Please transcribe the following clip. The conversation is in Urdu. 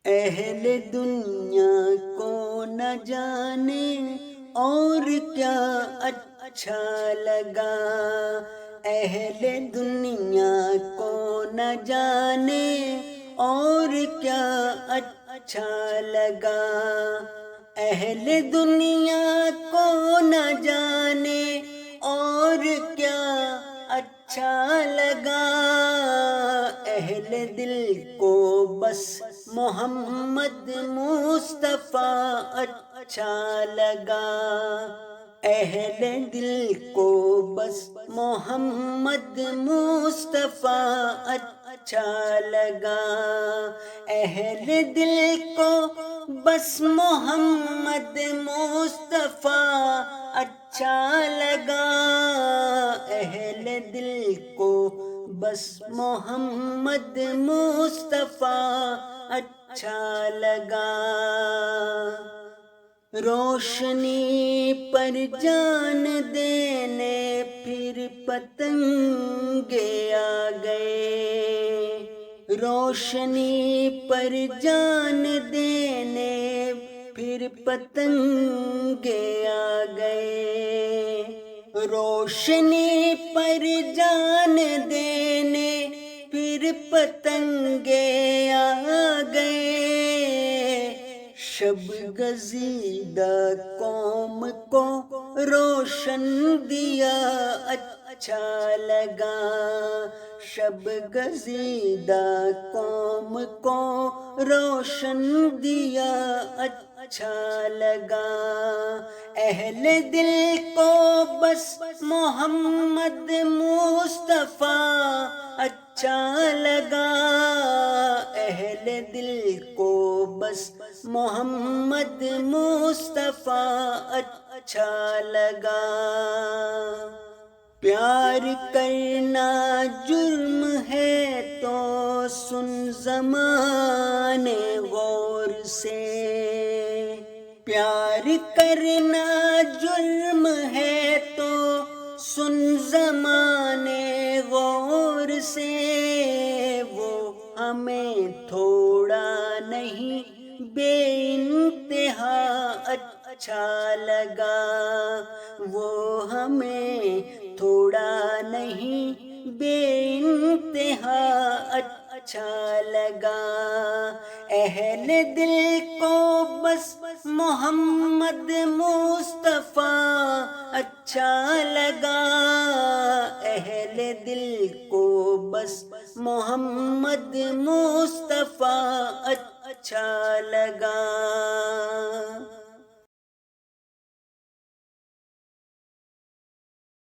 اہل دنیا کو نہ جانے اور کیا اچھا لگا، اہل دنیا کو نہ جانے اور کیا اچھا لگا، اہل دنیا کو نہ جانے اور کیا اچھا لگا، اہل دل کو بس محمد مصطفیٰ اچھا لگا، اہل دل کو بس محمد مصطفیٰ اچھا لگا، اہل دل کو بس محمد مصطفیٰ اچھا لگا، اہل دل کو بس محمد مصطفیٰ اچھا لگا، روشنی پر جان دینے پھر پتنگے آ گئے، روشنی پر جان دینے پھر پتنگے آ گئے، روشنی پر جان دینے پھر پتنگے آ گئے، شب گزیدہ قوم کو روشن دیا اچھا لگا، شب گزیدہ قوم کو روشن دیا اچھا لگا، اہل دل کو بس محمد مصطفیٰ اچھا لگا، اہل دل کو بس محمد مصطفیٰ اچھا لگا، پیار کرنا جرم ہے تو سن زمانے غور سے، پیار کرنا جرم ہے تو سن زمانے غور سے، وہ ہمیں تھوڑا نہیں بے انتہا اچھا لگا، وہ ہمیں تھوڑا نہیں بے انتہا اچھا لگا، اہل دل کو بس محمد مصطفیٰ اچھا لگا، اہل دل کو بس محمد مصطفیٰ اچھا لگا۔